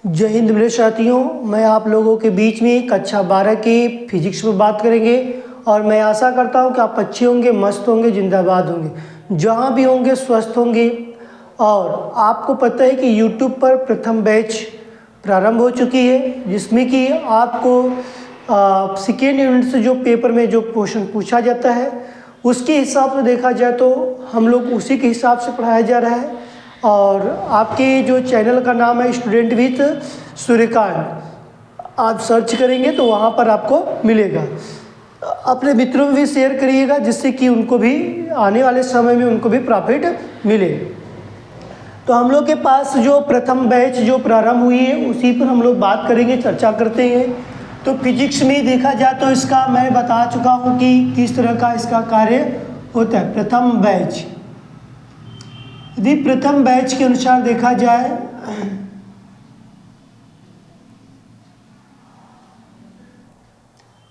जय हिंद मेरे साथियों, मैं आप लोगों के बीच में कक्षा 12 की फिजिक्स पर बात करेंगे और मैं आशा करता हूं कि आप अच्छे होंगे, मस्त होंगे, जिंदाबाद होंगे, जहां भी होंगे स्वस्थ होंगे। और आपको पता है कि यूट्यूब पर प्रथम बैच प्रारंभ हो चुकी है, जिसमें कि आपको सेकेंड यूनिट से जो पेपर में जो क्वेश्चन पूछा जाता है उसके हिसाब से देखा जाए तो हम लोग उसी के हिसाब से पढ़ाया जा रहा है। और आपके जो चैनल का नाम है स्टूडेंट विथ सूर्यकांत, आप सर्च करेंगे तो वहाँ पर आपको मिलेगा। अपने मित्रों में भी शेयर करिएगा जिससे कि उनको भी आने वाले समय में उनको भी प्रॉफिट मिले। तो हम लोग के पास जो प्रथम बैच जो प्रारंभ हुई है उसी पर हम लोग बात करेंगे, चर्चा करते हैं। तो फिजिक्स में देखा जाए तो इसका मैं बता चुका हूँ कि किस तरह का इसका कार्य होता है। प्रथम बैच, यदि प्रथम बैच के अनुसार देखा जाए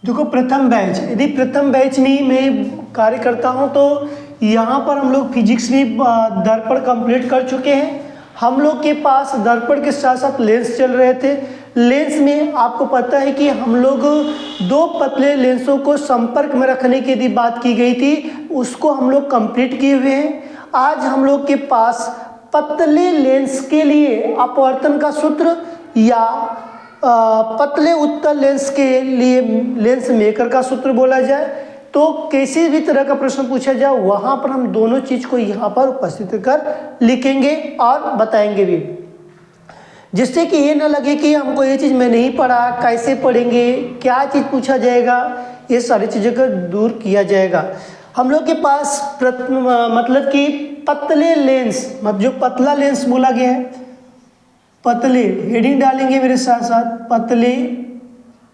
देखो प्रथम बैच, यदि प्रथम बैच में मैं कार्य करता हूं तो यहाँ पर हम लोग फिजिक्स में दर्पण कंप्लीट कर चुके हैं। हम लोग के पास दर्पण के साथ साथ लेंस चल रहे थे। लेंस में आपको पता है कि हम लोग दो पतले लेंसों को संपर्क में रखने की यदि बात की गई थी, उसको हम लोग कंप्लीट किए हुए हैं। आज हम लोग के पास पतले लेंस के लिए अपवर्तन का सूत्र या पतले उत्तल लेंस के लिए लेंस मेकर का सूत्र बोला जाए तो किसी भी तरह का प्रश्न पूछा जाए वहां पर हम दोनों चीज को यहाँ पर उपस्थित कर लिखेंगे और बताएंगे भी, जिससे कि ये ना लगे कि हमको ये चीज मैं नहीं पढ़ा, कैसे पढ़ेंगे, क्या चीज पूछा जाएगा, ये सारी चीजों को दूर किया जाएगा। हम लोग के पास मतलब कि पतले लेंस, मतलब जो पतला लेंस बोला गया है, पतले हेडिंग डालेंगे मेरे साथ साथ, पतले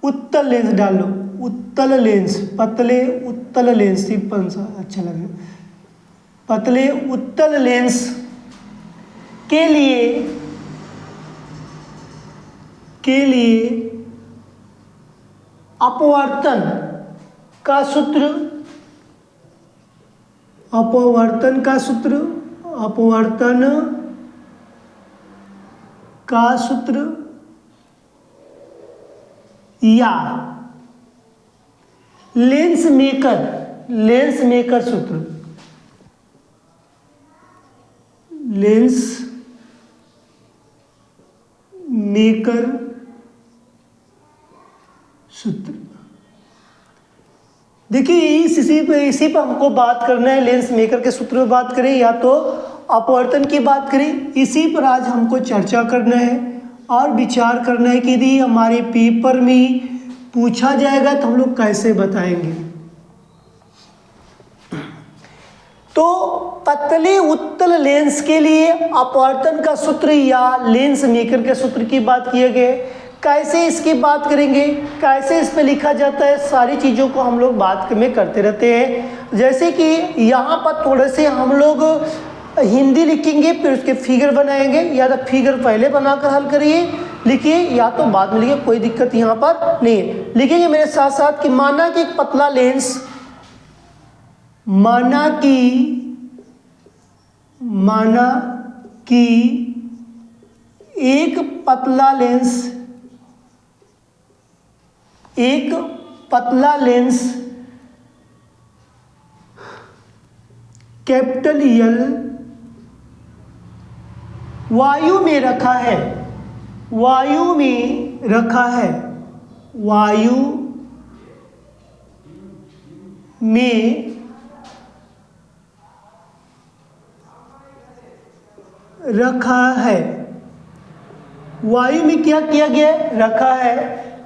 उत्तल लेंस डाल लो, उत्तल लेंस, पतले उत्तल लेंस, सिंपल सा अच्छा लगे। पतले उत्तल लेंस के लिए अपवर्तन का सूत्र, अपवर्तन का सूत्र या लेंस मेकर सूत्र, लेंस मेकर सूत्र। देखिए इसी पर हमको बात करना है। लेंस मेकर के सूत्र में बात करें या तो अपवर्तन की बात करें, इसी पर आज हमको चर्चा करना है और विचार करना है कि यदि हमारे पेपर में पूछा जाएगा तो हम लोग कैसे बताएंगे। तो पतले उत्तल लेंस के लिए अपवर्तन का सूत्र या लेंस मेकर के सूत्र की बात किए गए, कैसे इसकी बात करेंगे, कैसे इस पे लिखा जाता है, सारी चीज़ों को हम लोग बात में करते रहते हैं। जैसे कि यहाँ पर थोड़े से हम लोग हिंदी लिखेंगे, फिर उसके फिगर बनाएंगे, या तो फिगर पहले बनाकर हल करिए लिखिए या तो बाद में लिखिए, कोई दिक्कत यहाँ पर नहीं है। लिखेंगे मेरे साथ साथ कि माना कि एक पतला लेंस, माना कि एक पतला लेंस कैपिटल एल वायु में रखा है, वायु में रखा है, वायु में क्या किया गया, रखा है।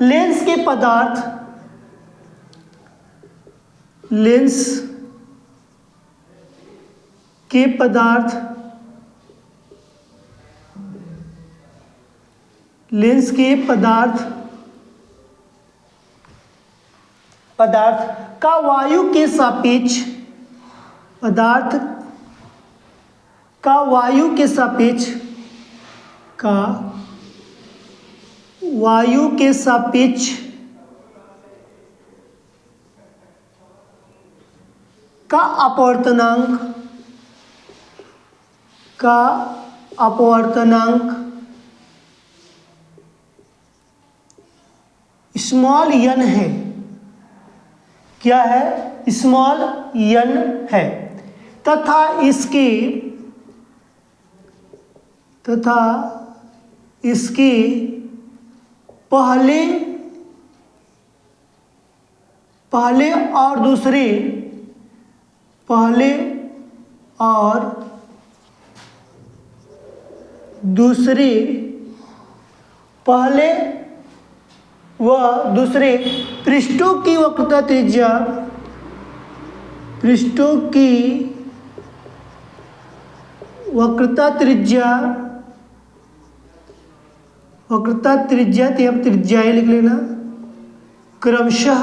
लेंस के पदार्थ, लेंस के पदार्थ का वायु के सापेक्ष, पदार्थ का वायु के सापेक्ष का अपवर्तनांक स्मॉल n है। क्या है? स्मॉल n है। तथा इसके पहले और दूसरे पहले व दूसरे पृष्ठों की वक्रता त्रिज्या तो अब त्रिज्याएं लिख लेना, क्रमशः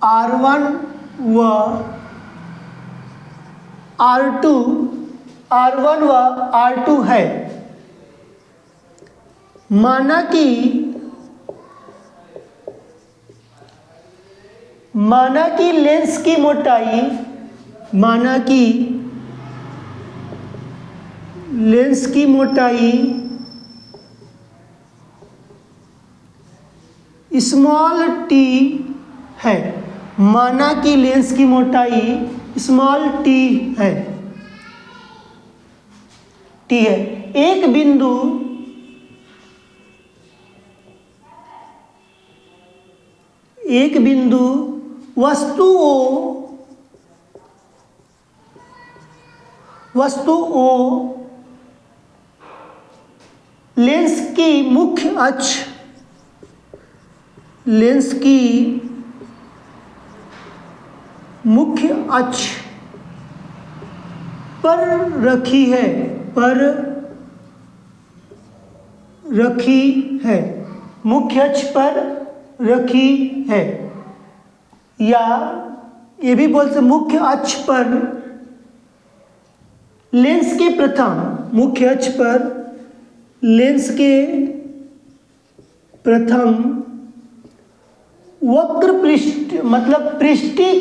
R1 व R2 है। माना कि लेंस की मोटाई स्मॉल t है। माना कि लेंस की मोटाई स्मॉल t है। एक बिंदु वस्तु O लेंस की मुख्य अक्ष पर रखी है, मुख्य अक्ष पर रखी है, या ये भी बोल सकते मुख्य अक्ष पर लेंस के प्रथम वक्र पृष्ठ मतलब पृष्ठ के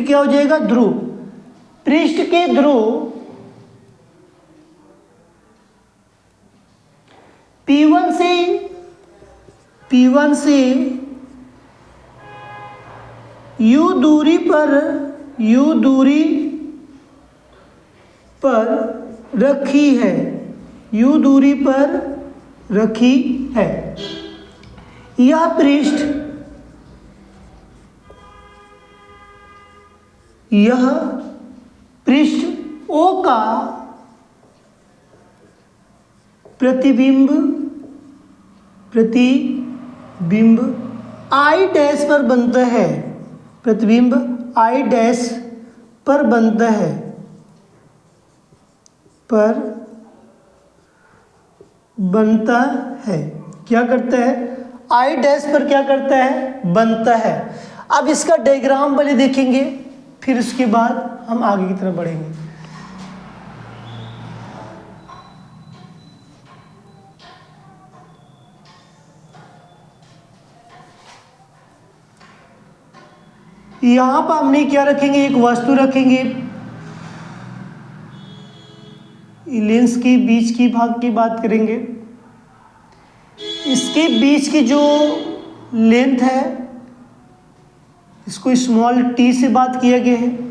क्या हो जाएगा? ध्रुव। पृष्ठ के ध्रुव P1 से U दूरी पर रखी है। यह पृष्ठ O का प्रतिबिंब I डैश पर बनता है। प्रतिबिंब I डैश पर बनता है। क्या करता है? I डैश पर क्या करता है? बनता है। अब इसका डायग्राम पहले देखेंगे, फिर उसके बाद हम आगे की तरफ बढ़ेंगे। यहां पर हमने क्या रखेंगे? एक वस्तु रखेंगे। लेंस के बीच की भाग की बात करेंगे। इसके बीच की जो लेंथ है इसको स्मॉल t से बात किया गया है।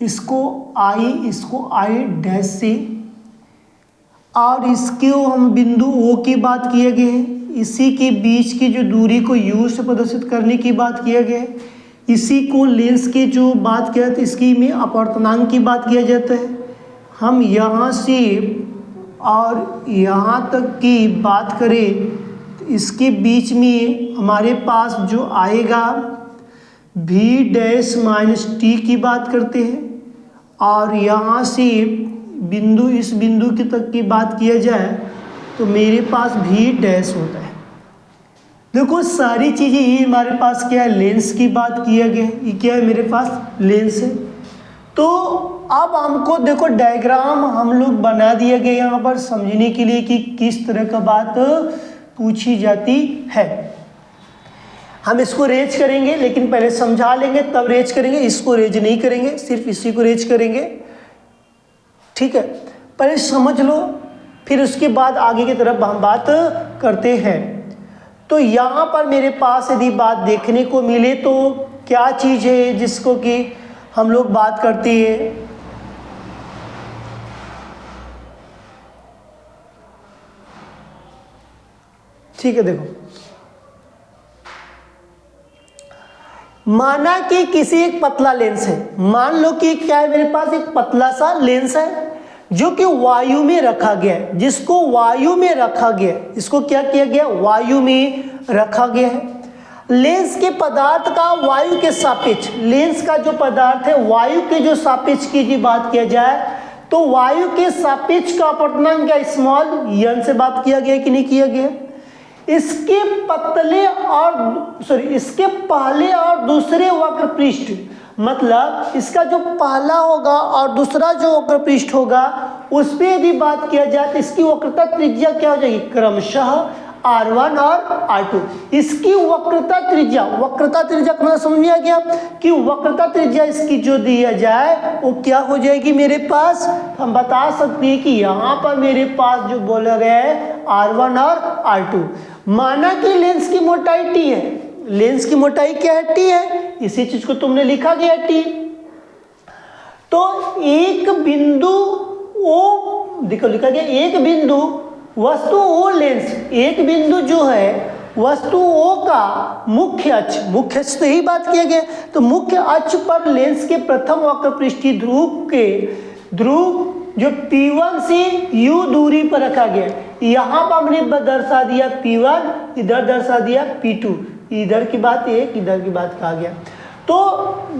इसको I डैश से, और इसको हम बिंदु O की बात किया गया है। इसी के बीच की जो दूरी को U से प्रदर्शित करने की बात किया गया है। इसी को लेंस के जो बात किया था इसकी में अपवर्तनांक की बात किया जाता है। हम यहाँ से और यहाँ तक की बात करें तो इसके बीच में हमारे पास जो आएगा V डैश माइनस t की बात करते हैं, और यहाँ से इस बिंदु की तक की बात किया जाए तो मेरे पास V डैश होता है। देखो सारी चीज़ें ये हमारे पास क्या है, लेंस की बात किया गया है, ये क्या है मेरे पास लेंस है। तो अब हमको देखो डायग्राम हम लोग बना दिया गया यहाँ पर समझने के लिए कि किस तरह का बात पूछी जाती है। हम इसको रेज करेंगे लेकिन पहले समझा लेंगे तब रेज करेंगे, इसको रेज नहीं करेंगे, सिर्फ इसी को रेज करेंगे, ठीक है। पहले समझ लो फिर उसके बाद आगे की तरफ हम बात करते हैं। तो यहाँ पर मेरे पास यदि बात देखने को मिले तो क्या चीज़ है जिसको कि हम लोग बात करते हैं, ठीक है। देखो माना कि किसी एक पतला लेंस है, मान लो कि क्या है मेरे पास एक पतला सा लेंस है जो कि वायु में रखा गया है, जिसको वायु में रखा गया है, इसको क्या किया गया, वायु में रखा गया है। लेंस के पदार्थ का वायु के सापेक्ष, लेंस का जो पदार्थ है वायु के जो सापेक्ष की बात किया जाए तो वायु के सापेक्ष का अपवर्तनांक क्या स्मॉल n से बात किया गया कि नहीं किया गया। इसके इसके पहले और दूसरे वक्र पृष्ठ, मतलब इसका जो पहला होगा और दूसरा जो वक्र पृष्ठ होगा उस पर यदि बात किया जाए तो इसकी वक्रता त्रिज्या क्या हो जाएगी, क्रमशः R1 और R2। इसकी वक्रता त्रिज्या का मतलब समझ में आ गया कि वक्रता त्रिज्या इसकी जो दिया जाए वो क्या हो जाएगी मेरे पास, हम बता सकते हैं कि यहाँ पर मेरे पास जो बोला गया है R1 और R2। माना कि लेंस की मोटाई t है, लेंस की मोटाई क्या है, t है, इसी चीज को तुमने लिखा गया t। तो एक बिंदु O, देखो लिखा गया एक बिंदु वस्तु O लेंस, एक बिंदु जो है वस्तु O का मुख्य अक्ष से ही बात किया गया, तो मुख्य अक्ष पर लेंस के प्रथम वक्र पृष्ठीय ध्रुव जो P1 से U दूरी पर रखा गया, यहाँ पर हमने दर्शा दिया P1, इधर दर्शा दिया P2, इधर की बात एक, इधर की बात कहा गया। तो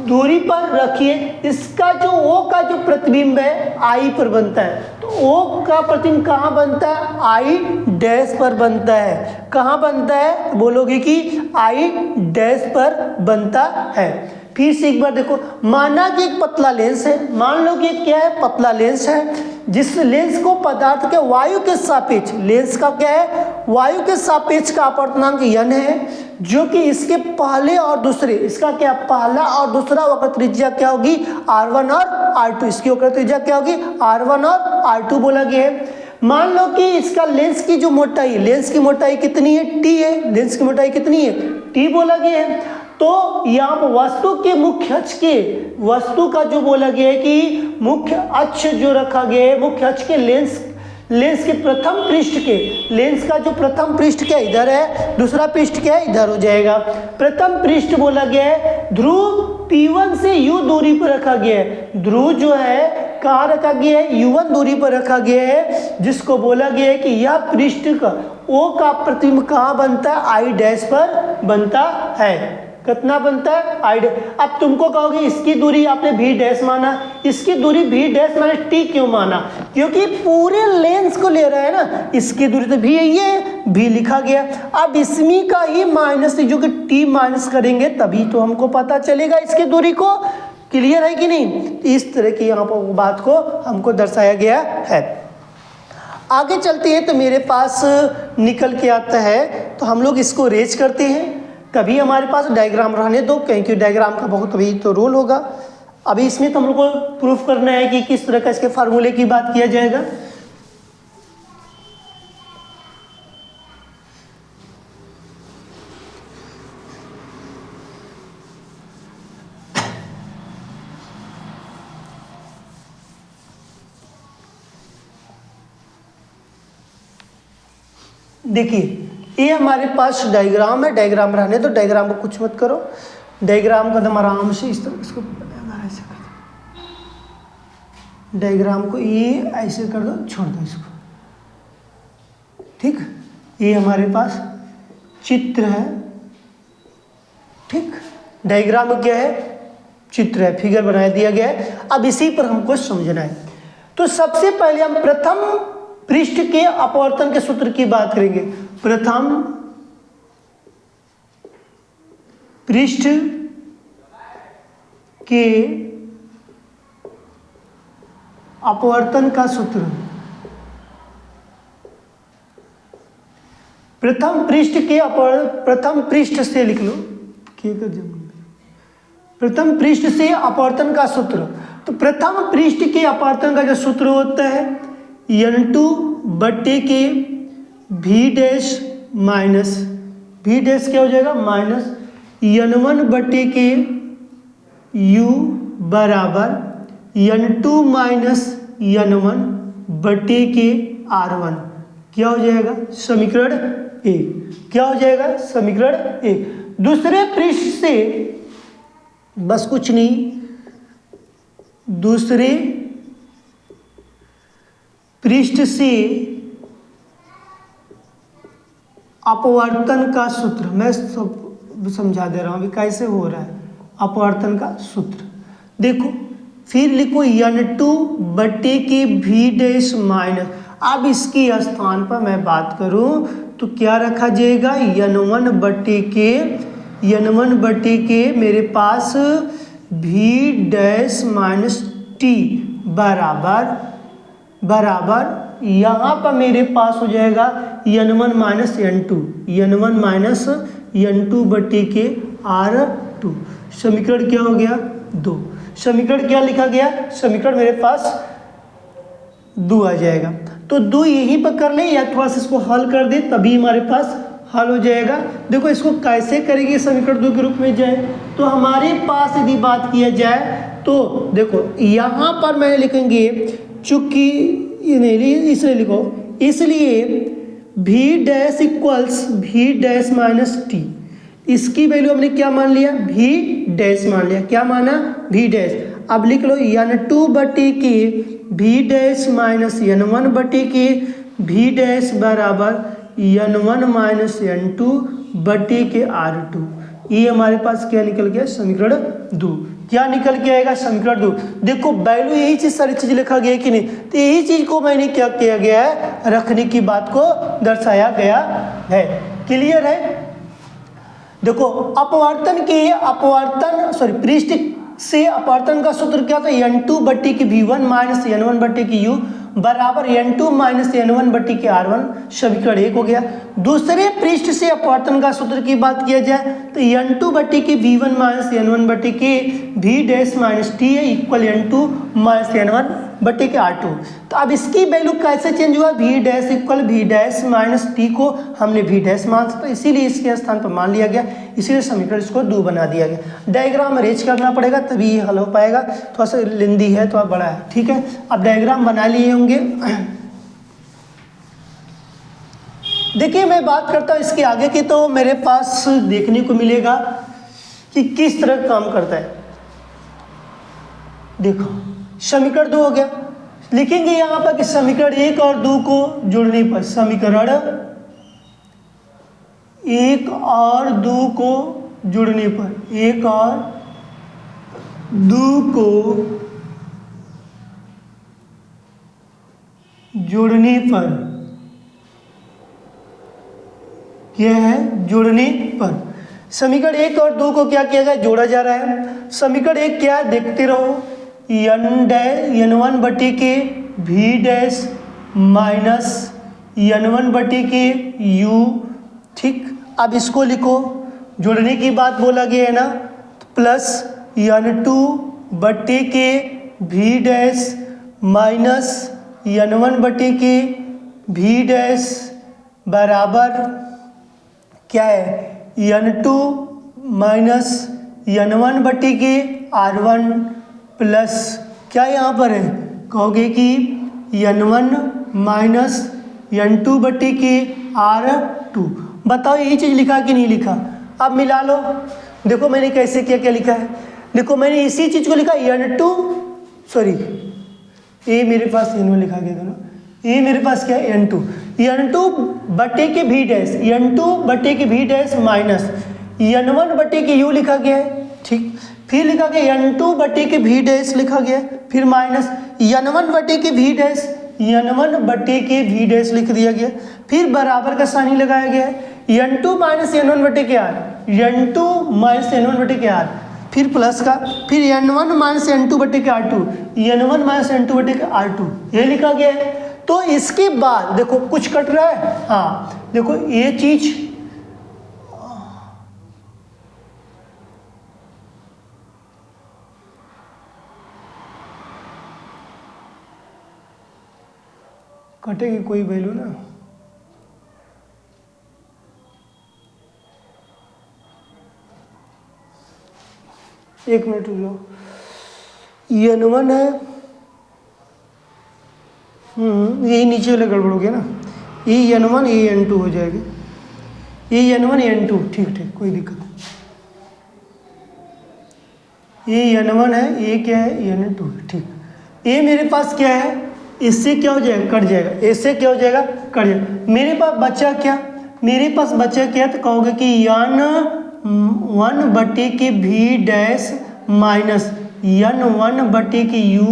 दूरी पर रखिए, इसका जो O का जो प्रतिबिंब है I पर बनता है, तो O का प्रतिबिंब कहाँ बनता है, I डैश पर बनता है। कहाँ बनता है, बोलोगे कि I डैश पर बनता है। फिर से एक बार देखो, माना कि एक पतला लेंस है, मान लो कि क्या है, पतला लेंस है, जिस लेंस को पदार्थ के वायु के सापेक्ष, लेंस का क्या है, वायु के सापेक्ष का अपवर्तनांक n है, जो कि इसके पहले और दूसरे, इसका क्या पहला और दूसरा वक्र त्रिज्या क्या होगी, R1 और R2, इसकी वक्र त्रिज्या क्या होगी, R1 और R2 बोला गया है। मान लो कि इसका लेंस की जो मोटाई, लेंस की मोटाई कितनी है, t है, लेंस की मोटाई कितनी है, t बोला गया है। तो यहाँ पर वस्तु के मुख्य अक्ष के, वस्तु का जो बोला गया है कि मुख्य अक्ष जो रखा गया है, मुख्य अक्ष के लेंस के प्रथम पृष्ठ के, लेंस का जो प्रथम पृष्ठ क्या इधर है, दूसरा पृष्ठ क्या है इधर हो जाएगा। प्रथम पृष्ठ बोला गया है ध्रुव P1 से U दूरी पर रखा गया है, ध्रुव जो है कहाँ रखा गया है, U1 दूरी पर रखा गया है, जिसको बोला गया है कि यह पृष्ठ का O का प्रतिबिंब कहाँ बनता है, I डैश पर बनता है। कितना बनता है, I डैश। अब तुमको कहोगे इसकी दूरी आपने V डैश माना, इसकी दूरी V डैश माने T क्यों माना, क्योंकि पूरे लेंस को ले रहा है ना, इसकी दूरी तो V यही है, V लिखा गया। अब इसमें का ही माइनस जो कि T माइनस करेंगे तभी तो हमको पता चलेगा इसकी दूरी को, क्लियर है कि नहीं। इस तरह की यहाँ पर बात को हमको दर्शाया गया है। आगे चलते हैं तो मेरे पास निकल के आता है, तो हम लोग इसको रेज करते हैं, तभी हमारे पास डायग्राम रहने दो, क्योंकि डायग्राम का बहुत अभी तो रोल होगा। अभी इसमें तो हम लोग को प्रूफ करना है कि किस तरह का इसके फार्मूले की बात किया जाएगा। देखिए ये हमारे पास डायग्राम है, डायग्राम रहने दो, डायग्राम को कुछ मत करो, डायग्राम को एकदम आराम से इस तरह इसको ऐसे कर दो, डायग्राम को ये ऐसे कर दो, छोड़ दो इसको, ठीक। ये हमारे पास चित्र है, ठीक, डायग्राम क्या है, चित्र है, फिगर बना दिया गया है। अब इसी पर हमको समझना है। तो सबसे पहले हम प्रथम पृष्ठ के अपवर्तन के सूत्र की बात करेंगे। प्रथम पृष्ठ के अपवर्तन का सूत्र। प्रथम पृष्ठ से लिख लो, प्रथम पृष्ठ से अपवर्तन का सूत्र। तो प्रथम पृष्ठ के अपवर्तन का जो सूत्र होता है n2 बटे के v dash minus v dash क्या हो जाएगा माइनस n1 बटे के u बराबर n2 माइनस n1 बटे के r1। क्या हो जाएगा समीकरण एक। क्या हो जाएगा समीकरण एक। दूसरे पृष्ठ से बस कुछ नहीं, दूसरे पृष्ठ से अपवर्तन का सूत्र, मैं सब समझा दे रहा हूं अभी कैसे हो रहा है अपवर्तन का सूत्र। देखो फिर लिखो n2 बटे के v डैश माइनस। अब इसके स्थान पर मैं बात करूं तो क्या रखा जाएगा n1 बटे के मेरे पास v डैश माइनस t बराबर यहाँ पर मेरे पास हो जाएगा n1 माइनस n2 बटे के r2। समीकरण क्या हो गया 2। समीकरण क्या लिखा गया समीकरण मेरे पास 2 आ जाएगा। तो 2 यहीं पर कर ले या थोड़ा सा इसको हल कर दे तभी हमारे पास हल हो जाएगा। देखो इसको कैसे करेंगे समीकरण 2 के रूप में जाए तो हमारे पास यदि बात किया जाए तो देखो यहाँ पर मैंने लिखेंगे चूंकि इसलिए लिखो, इसलिए v dash equals v dash minus T. इसकी वैल्यू हमने क्या मान लिया v डैश मान लिया। क्या माना v डैश। अब लिख लो n2 बटे के v डैश माइनस n1 बटे के v डैश बराबर n1 माइनस n2 बटे के r2। ये हमारे पास क्या निकल गया समीकरण 2। क्या निकल के आएगा समीकरण 2। देखो वैल्यू यही चीज सारी चीज लिखा गया है कि नहीं, तो यही चीज को मैंने क्या किया गया है रखने की बात को दर्शाया गया है। क्लियर है। देखो पृष्ठ से अपवर्तन का सूत्र क्या था n2 बट्टी की v1 माइनस n1 बट्टी की u बराबर n2 माइनस n1 बट्टी के r1। समीकरण 1 हो गया। दूसरे पृष्ठ से अपवर्तन का सूत्र की बात किया जाए तो n2 बट्टी की v1 माइनस n1 बट्टी के v डैश माइनस टी है इक्वल n2 माइनस n1 बट्टी के r2। तो अब इसकी वैल्यू कैसे चेंज हुआ v dash equal v dash minus T को हमने v डैश मान सकता, इसीलिए इसके स्थान पर मान लिया गया, इसीलिए समीकरण इसको 2 बना दिया गया। डायग्राम अरेंज करना पड़ेगा तभी ये हल हो पाएगा, थोड़ा सा लेंदी है थोड़ा बड़ा है। ठीक है, अब डायग्राम बना लिए होंगे। देखिए मैं बात करता हूँ इसके आगे की तो मेरे पास देखने को मिलेगा कि किस तरह काम करता है। देखो समीकरण 2 हो गया, लिखेंगे यहाँ पर कि समीकरण 1 और 2 को जोड़ने पर, समीकरण 1 और 2 को जोड़ने पर, 1 और 2 को जोड़ने पर क्या है जोड़ने पर समीकरण 1 और 2 को क्या किया गया जोड़ा जा रहा है। समीकरण 1 क्या है देखते रहो n1 बटे के v डैश माइनस n1 बटे के u। ठीक, अब इसको लिखो, जोड़ने की बात बोला गया है ना, प्लस n2 बटे के v डैश माइनस n1 बटे के v डैश बराबर क्या है n2 माइनस n1 बटे के r1 प्लस क्या यहाँ पर है कहोगे कि n1 माइनस n2 बटे के r2। बताओ यही चीज़ लिखा कि नहीं लिखा। अब मिला लो, देखो मैंने कैसे क्या क्या लिखा है। देखो मैंने इसी चीज़ को लिखा ये मेरे पास n1 लिखा गया था ना, ये मेरे पास क्या है n2 बटे के v डैश, n2 बटे के v डैश माइनस n1 बटे के u लिखा गया है। ठीक, फिर लिखा गया n2 बटे के v डैश लिखा गया, फिर माइनस n1 बटे के v डैश, n1 बटे के v डैश लिख दिया गया, फिर बराबर का साइन लगाया गया है n2 माइनस n1 बटे के r। n2 माइनस n1 बटे के r, फिर प्लस का, फिर n1 माइनस n2 बटे के r2, n1 माइनस n2 बटे के r2, ये लिखा गया है। तो इसके बाद देखो कुछ कट रहा है, हाँ देखो ये चीज कटेगी कोई वैल्यू ना, एक मिनट रुक जाओ, n1 है, यही नीचे वाले गड़बड़ हो गया ना, ये n1 ये n2 हो जाएगी, ये n1 n2, ठीक ठीक कोई दिक्कत नहीं, ये n1 है, ये क्या है n2, ठीक। ये मेरे पास क्या है, इससे क्या हो जाएगा, कट जाएगा, इससे क्या हो जाएगा, कट जाएगा। मेरे पास बचा क्या, मेरे पास बचा क्या, तो कहोगे कि n1 बटे के v डैश माइनस n1 बटे के u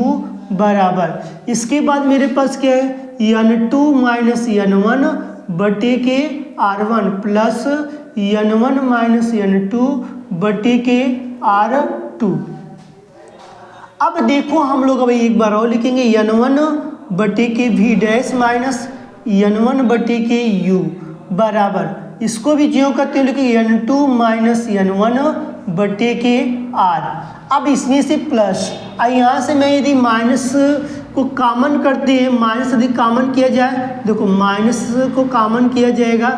बराबर, इसके बाद मेरे पास क्या है n2 माइनस n1 बटे के r1 plus n1 minus n2 बटे के r2। अब देखो हम लोग अब एक बार और लिखेंगे n1 बटे के v डैश माइनस n1 बटे के u बराबर, इसको भी ज्यों करते हो लिखेंगे n2 माइनस n1 बटे के r। अब इसमें से प्लस, यहाँ से मैं यदि माइनस को कॉमन करते हैं, माइनस यदि कॉमन किया जाए, देखो माइनस को कॉमन किया जाएगा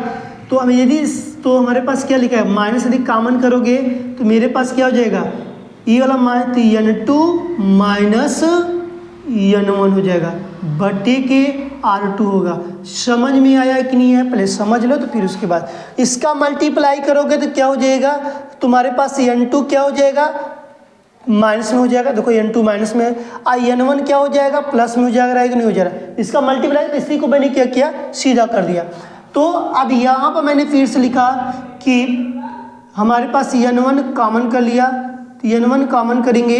तो अब यदि तो हमारे पास क्या लिखा है, माइनस यदि कॉमन करोगे तो मेरे पास क्या हो जाएगा, ये वाला माइनस n2 माइनस n1 हो जाएगा बटे के r2 होगा। समझ में आया कि नहीं है, पहले समझ लो तो फिर उसके बाद इसका मल्टीप्लाई करोगे तो क्या हो जाएगा, तुम्हारे पास n2 क्या हो जाएगा, माइनस में हो जाएगा, देखो n2 माइनस में है, n1 क्या हो जाएगा, प्लस में हो जाएगा, रहेगा नहीं हो जाएगा, इसका मल्टीप्लाई, तो इसी को मैंने क्या किया, सीधा कर दिया। तो अब यहाँ पर मैंने फिर से लिखा कि हमारे पास n1 कॉमन कर लिया, तो n1 कॉमन करेंगे,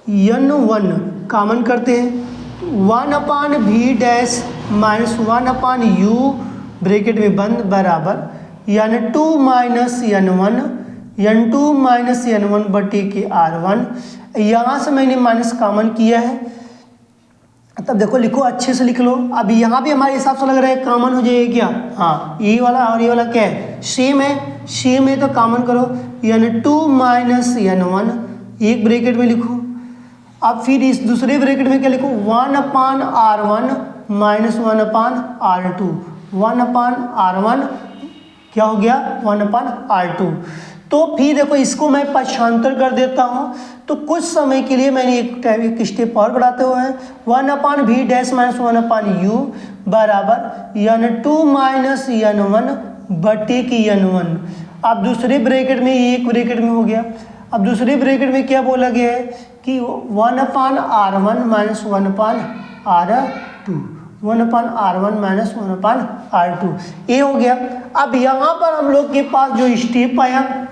n1 कॉमन करते हैं, 1/v dash minus 1/u bracket में बंद बराबर n2 माइनस n1 बटे के r1। यहाँ से मैंने माइनस कॉमन किया है, तब देखो लिखो अच्छे से लिख लो। अब यहाँ भी हमारे हिसाब से लग रहा है कॉमन हो जाएगा क्या, हाँ ये वाला और ये वाला क्या है, सेम है, सेम है तो कॉमन करो, n2 माइनस n1 एक ब्रैकेट में लिखो। अब फिर इस दूसरे ब्रैकेट में क्या लिखो, 1/r1 माइनस 1/r2, 1/r1 क्या हो गया, 1/r2। तो फिर देखो इसको मैं पक्षांतर कर देता हूँ, तो कुछ समय के लिए मैंने एक स्टेप और बढ़ाते हुए हैं, 1/v डैश माइनस 1/u बराबर n2 माइनस n1 बटे की n1। अब दूसरे ब्रैकेट में एक ब्रैकेट में हो गया, अब दूसरे ब्रैकेट में क्या बोला गया है कि 1/r1 minus 1/r2, 1/r1 minus 1/r2 ये हो गया। अब यहाँ पर हम लोग के पास जो स्टेप आया,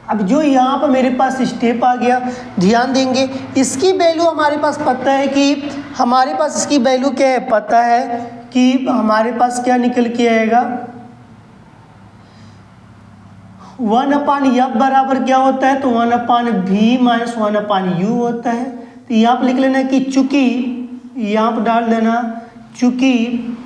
अब जो यहाँ पर मेरे पास स्टेप आ गया, ध्यान देंगे इसकी वैल्यू हमारे पास पता है कि हमारे पास इसकी वैल्यू क्या है, पता है कि हमारे पास क्या निकल के आएगा, 1/f बराबर क्या होता है, तो 1/v माइनस 1/u होता है। तो यहाँ पर लिख लेना कि चूंकि, यहाँ पर डाल देना चूंकि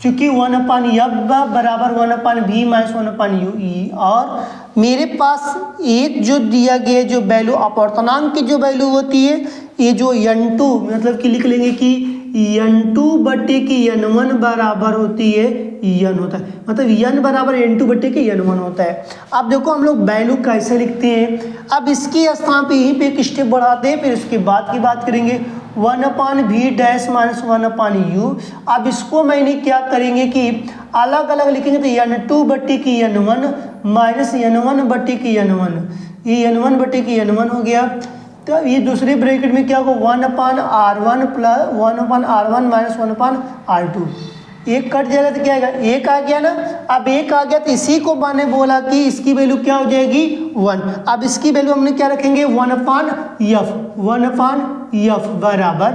चूंकि 1/f बराबर 1/v माइनस 1/u, और मेरे पास एक जो दिया गया जो वैल्यू अपवर्तनांक की जो वैल्यू होती है, ये जो n2 मतलब कि लिख लेंगे कि n2 बटे की n1 बराबर होती है n होता है, मतलब n बराबर n2 बटे की n1 होता है। अब देखो हम लोग वैल्यू कैसे लिखते हैं, अब इसके स्थान पे यहीं पे एक स्टेप बढ़ाते हैं, फिर उसके बाद की बात करेंगे 1/v डैश माइनस 1/u। अब इसको मैंने क्या करेंगे कि अलग अलग लिखेंगे, तो n2 बटे की n1 माइनस n1 बटे की n1, ये n1 बटे की n1 हो गया। तो ये दूसरे ब्रैकेट में क्या होगा, 1/r1 plus 1/r1 minus 1/r2, एक कट जाएगा तो क्या आएगा, एक आ गया ना। अब एक आ गया तो इसी को मैंने बोला कि इसकी वैल्यू क्या हो जाएगी 1। अब इसकी वैल्यू हमने क्या रखेंगे 1/f, 1/f बराबर।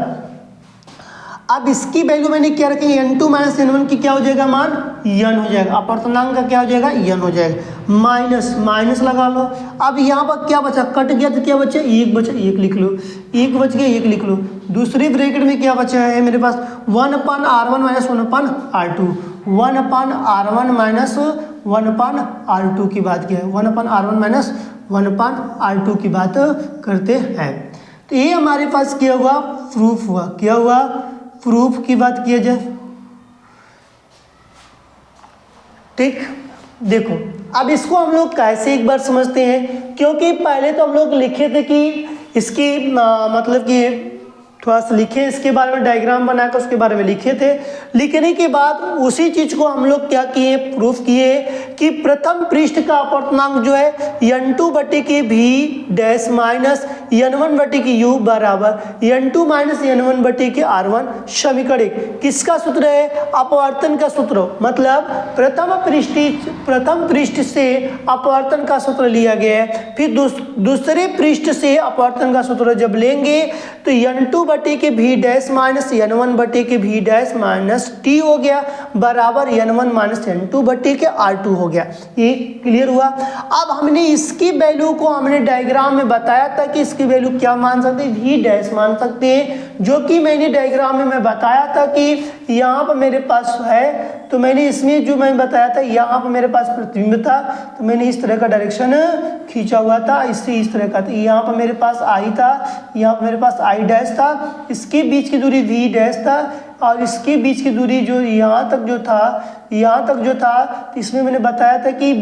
अब इसकी वैल्यू मैंने क्या रखी, n2 माइनस n1 की क्या हो जाएगा मान, n हो जाएगा, अपवर्तनांक का क्या हो जाएगा, n हो जाएगा, माइनस माइनस लगा लो। अब यहाँ पर क्या बचा, कट गया तो क्या बचा, एक बचा, एक लिख लो, एक बच गया, एक लिख लो। दूसरी ब्रैकेट में क्या बचा है मेरे पास, 1/r1 minus 1/r2, 1/r1 minus 1/r2 की बात किया है, 1/r1 माइनस 1/r2 की बात करते हैं। तो ये हमारे पास क्या हुआ, प्रूफ हुआ, क्या हुआ, प्रूफ की बात किया जाए। ठीक, देखो अब इसको हम लोग कैसे एक बार समझते हैं, क्योंकि पहले तो हम लोग लिखे थे कि इसकी मतलब कि थोड़ा सा लिखे इसके बारे में, डायग्राम बनाकर उसके बारे में लिखे थे। लिखने के बाद उसी चीज को हम लोग क्या किए, प्रूफ किए कि प्रथम पृष्ठ का अपवर्तनांक जो है n2 बटे के v डैश माइनस n1 बटे के u बराबर n2 माइनस n1 बटे के r1 समीकरण एक। किसका सूत्र है, अपवर्तन का सूत्र, मतलब प्रथम पृष्ठ से अपवर्तन का सूत्र लिया गया है। फिर दूसरे पृष्ठ से अपवर्तन का सूत्र जब लेंगे तो n2 बटे के v डैश माइनस n1 बटे के v डैश माइनस t हो गया बराबर n1 माइनस n2 बटे के r2 हो गया। ये क्लियर हुआ। अब हमने इसकी वैल्यू को हमने डायग्राम में बताया था कि इसकी वैल्यू क्या मान सकते हैं, v डैश मान सकते हैं, जो कि मैंने डायग्राम में मैं बताया था कि यहाँ पर मेरे पास है, तो मैंने इसमें जो मैं बताया था यहाँ पर मेरे पास प्रतिबिंब था, तो मैंने इस तरह का डायरेक्शन खींचा हुआ था, इससे इस तरह का, तो यहाँ पर मेरे पास आई था, यहाँ पर मेरे पास आई डैश था, इसके बीच की दूरी v डैश था, और इसके बीच की दूरी जो यहाँ तक जो था, तो इसमें मैंने बताया था कि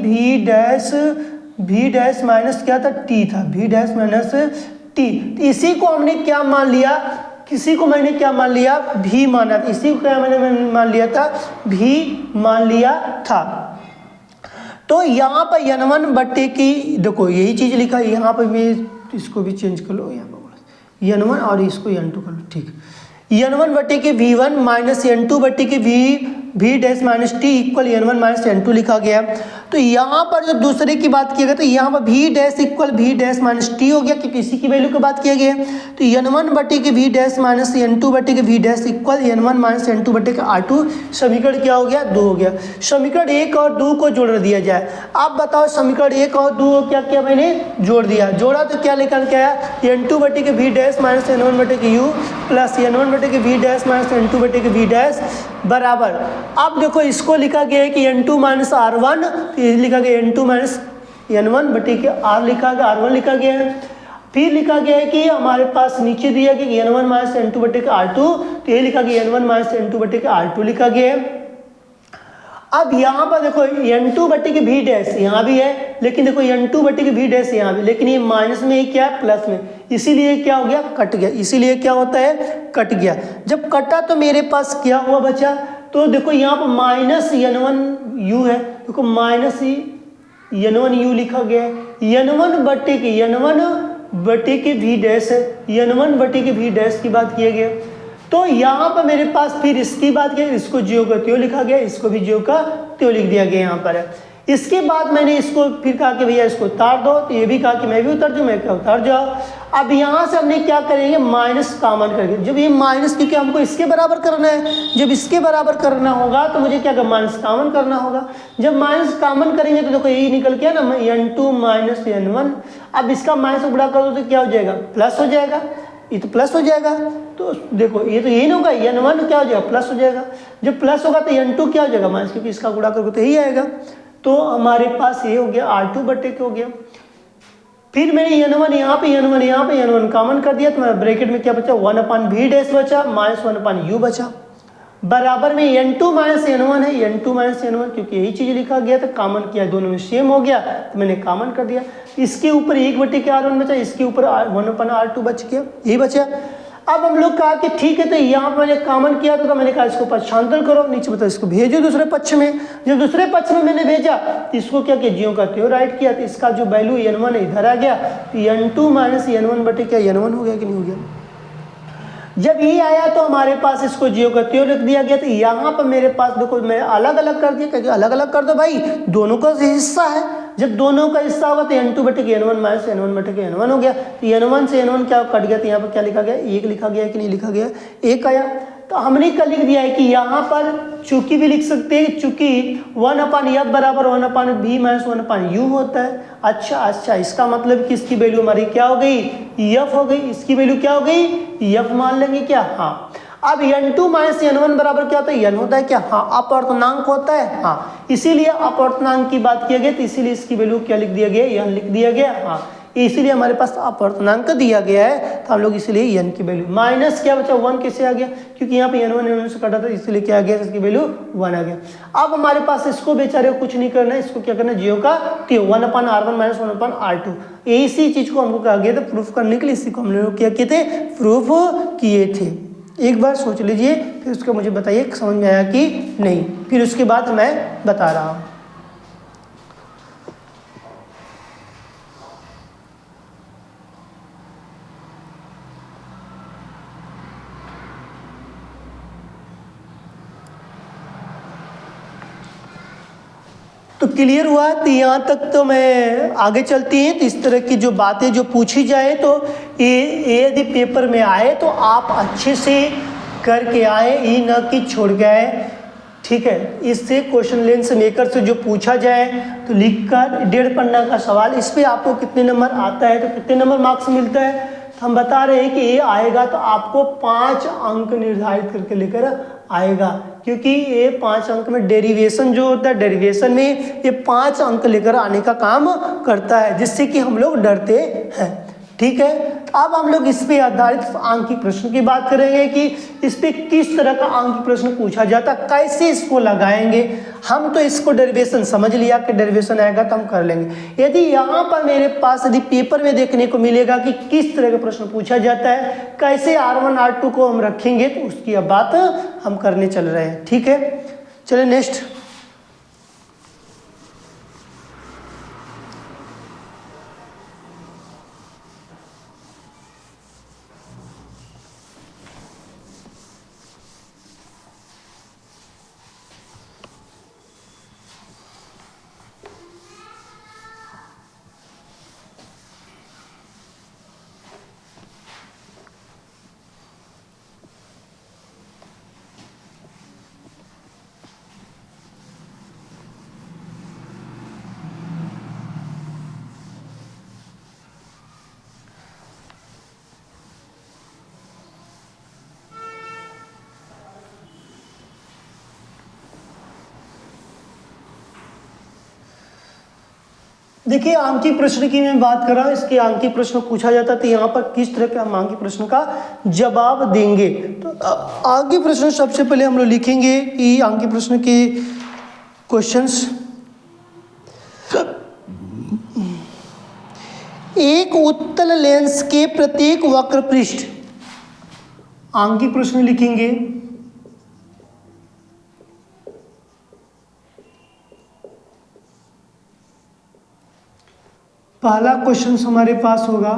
v डैश माइनस क्या था, t था, v डैश माइनस t। इसी को हमने क्या मान लिया, किसी को मैंने क्या मान लिया, भी माना था, इसी को क्या मैंने मान लिया था, भी मान लिया था। तो यहाँ पर n1 बटे की, देखो यही चीज लिखा है, यहाँ पर भी इसको भी चेंज कर लो, यहाँ पर n1 और इसको n2 कर लो, ठीक। n1 बटे के v1 माइनस n2 बटे के v dash minus t equal n1 minus n2 लिखा गया। तो यहाँ पर जो दूसरे की बात किया गया तो यहाँ पर v dash equal v dash minus t हो गया, क्योंकि इसी की वैल्यू की बात किया गया। तो n1 बटे के v डैश माइनस n2 बटे के v dash equal n1 minus n2 बटे के r2, समीकरण क्या हो गया, 2 हो गया। समीकरण 1 और 2 को जोड़ दिया जाए। आप बताओ समीकरण 1 और 2 को क्या किया मैंने, जोड़ दिया, जोड़ा तो क्या निकल के आया, n2 बटे के v डैश माइनस n1 बटे के u प्लस n1 बटे के v डैश माइनस n2 बटे के v डैश बराबर। अब देखो इसको लिखा गया है कि n2 माइनस r1, ये लिखा गया n2 माइनस n1 बटे के r लिखा गया, r1 लिखा गया है। फिर लिखा गया है कि हमारे पास नीचे दिया गया कि n1 माइनस n2 बटे के r2, तो ये लिखा गया n1 माइनस n2 बटे के r2 लिखा गया है। अब यहाँ पर देखो n2 बटे के v डैश यहाँ भी है, लेकिन देखो n2 बटे के v डैश यहाँ भी, लेकिन ये माइनस में ही क्या है, प्लस में, इसीलिए क्या हो गया, कट गया, इसीलिए क्या होता है, कट गया। जब कटा तो मेरे पास क्या हुआ बचा, तो देखो यहाँ पर माइनस n1u है, देखो माइनस n1u लिखा गया है, n1 बटे के v डैश है, n1 बटे के v डैश की बात किया गया। तो यहाँ पर मेरे पास फिर इसकी बात किया, इसको ज्यों का त्यों लिखा गया, इसको भी ज्यों का त्यों लिख दिया गया यहाँ पर। इसके बाद मैंने इसको फिर कहा कि भैया इसको उतार दो, तो ये भी कहा कि मैं भी उतर जाऊँ, मैं क्या उतार जाओ। अब यहाँ से हमने क्या करेंगे, माइनस कॉमन करके, जब ये माइनस, क्योंकि हमको इसके बराबर करना है, जब इसके बराबर करना होगा तो मुझे क्या करना, माइनस कॉमन करना होगा। जब माइनस कॉमन करेंगे तो देखो यही निकल गया ना, n2 माइनस n1। अब इसका माइनस गुणा कर दो तो क्या हो जाएगा, प्लस हो जाएगा, ये तो प्लस हो जाएगा। तो देखो ये तो यही ना होगा, n1 क्या हो जाएगा, प्लस हो जाएगा। जब प्लस होगा तो n2 क्या हो जाएगा, माइनस, क्योंकि इसका गुणा करोगे तो यही आएगा। तो हमारे पास ये हो गया r2 बटे के हो गया। फिर मैंने n1 यहाँ पे n1 कॉमन कर दिया, तो मेरा ब्रैकेट में क्या बचा, 1/v डैश बचा माइनस 1/u बचा, बराबर में n2 माइनस n1 है, n2 माइनस n1, क्योंकि यही चीज लिखा गया था, कॉमन किया, दोनों में सेम हो गया तो मैंने कॉमन कर दिया। इसके ऊपर 1 बटे के r1 बचा, इसके ऊपर 1/r2 बच गया, यही बचा। अब हम लोग कहा कि ठीक है, तो यहाँ पर मैंने कॉमन किया तो मैंने कहा इसको पक्षांतर करो, नीचे बताओ इसको भेजो दूसरे पक्ष में। जब दूसरे पक्ष में मैंने भेजा तो इसको क्या किया, ज्यों का त्यों राइट किया, तो इसका जो वैल्यू n1 इधर आ गया, तो n2 माइनस n1 बटे क्या n1 हो गया कि नहीं हो गया। जब ये आया तो हमारे पास इसको ज्यों का त्यों रख दिया गया। तो यहाँ पर मेरे पास देखो मैं अलग अलग कर दिया, क्योंकि अलग अलग कर दो भाई, दोनों का हिस्सा है। जब दोनों का हिस्सा होगा तो n2 बटे के n1 माइनस n1 बटे के n1 हो गया। तो n1 से n1 क्या कट गया, तो यहाँ पर क्या लिखा गया, 1 लिखा गया कि नहीं लिखा गया, 1 आया। तो हमने क्या लिख दिया है कि यहाँ पर चूंकि भी लिख सकते हैं, चूंकि 1/f बराबर 1/v माइनस 1/u होता है। अच्छा, इसका मतलब कि इसकी वैल्यू हमारी क्या हो गई, f हो गई। इसकी वैल्यू क्या हो गई, f मान लेंगे क्या। हाँ, अब n2 माइनस n1 बराबर क्या होता है, n होता है क्या। हाँ, अपवर्तनांक होता है। हाँ, इसीलिए अपवर्तनांक की बात किया गया, तो इसीलिए इसकी वैल्यू क्या लिख दिया गया, n लिख दिया गया। हाँ, इसीलिए हमारे पास अपवर्तनांक दिया गया है, तो हम लोग इसीलिए n की वैल्यू माइनस क्या बचा 1 कैसे आ गया, क्योंकि यहाँ पे n1 से कटा था, इसलिए क्या आ गया, इसकी वैल्यू 1 आ गया। अब हमारे पास इसको बेचारे को कुछ नहीं करना है, इसको क्या करना है, 0 का 1/r1 माइनस 1/r2, इसी चीज को हमको कहा गया था प्रूफ करने के लिए, इसी को हम लोग क्या किए थे, प्रूफ किए थे। एक बार सोच लीजिए, फिर उसका मुझे बताइए समझ में आया कि नहीं, फिर उसके बाद मैं बता रहा हूँ। तो क्लियर हुआ, तो यहाँ तक तो मैं आगे चलती हैं। तो इस तरह की जो बातें जो पूछी जाए, तो ये यदि पेपर में आए तो आप अच्छे से करके आए, ये न कि छोड़ के आए। ठीक है, इससे क्वेश्चन लेंस मेकर से जो पूछा जाए तो लिखकर 1.5 पन्ना का सवाल, इस पर आपको कितने नंबर आता है, तो कितने नंबर मार्क्स मिलता है, तो हम बता रहे हैं कि ये आएगा तो आपको 5 अंक निर्धारित करके लेकर आएगा, क्योंकि ये 5 अंक में डेरिवेशन जो होता है, डेरिवेशन में ये 5 अंक लेकर आने का काम करता है, जिससे कि हम लोग डरते हैं। ठीक है, अब हम लोग इस पे आधारित आंकिक प्रश्न की बात करेंगे कि इस पे किस तरह का आंकिक प्रश्न पूछा जाता है, कैसे इसको लगाएंगे। हम तो इसको डेरिवेशन समझ लिया कि डेरिवेशन आएगा तो हम कर लेंगे। यदि यहाँ पर मेरे पास यदि पेपर में देखने को मिलेगा कि किस तरह का प्रश्न पूछा जाता है, कैसे R1 R2 को हम रखेंगे, तो उसकी अब बात हम करने चल रहे हैं। ठीक है, चलिए नेक्स्ट। देखिए, आंकिक प्रश्न की मैं बात कर रहा हूँ, इसके आंकिक प्रश्न पूछा जाता है, तो यहाँ पर किस तरह के हम आंकिक प्रश्न का जवाब देंगे। तो आंकिक प्रश्न सबसे पहले हम लोग लिखेंगे कि आंकिक प्रश्न के क्वेश्चंस, एक उत्तल लेंस के प्रत्येक वक्र पृष्ठ, आंकिक प्रश्न लिखेंगे। पहला क्वेश्चन हमारे पास होगा,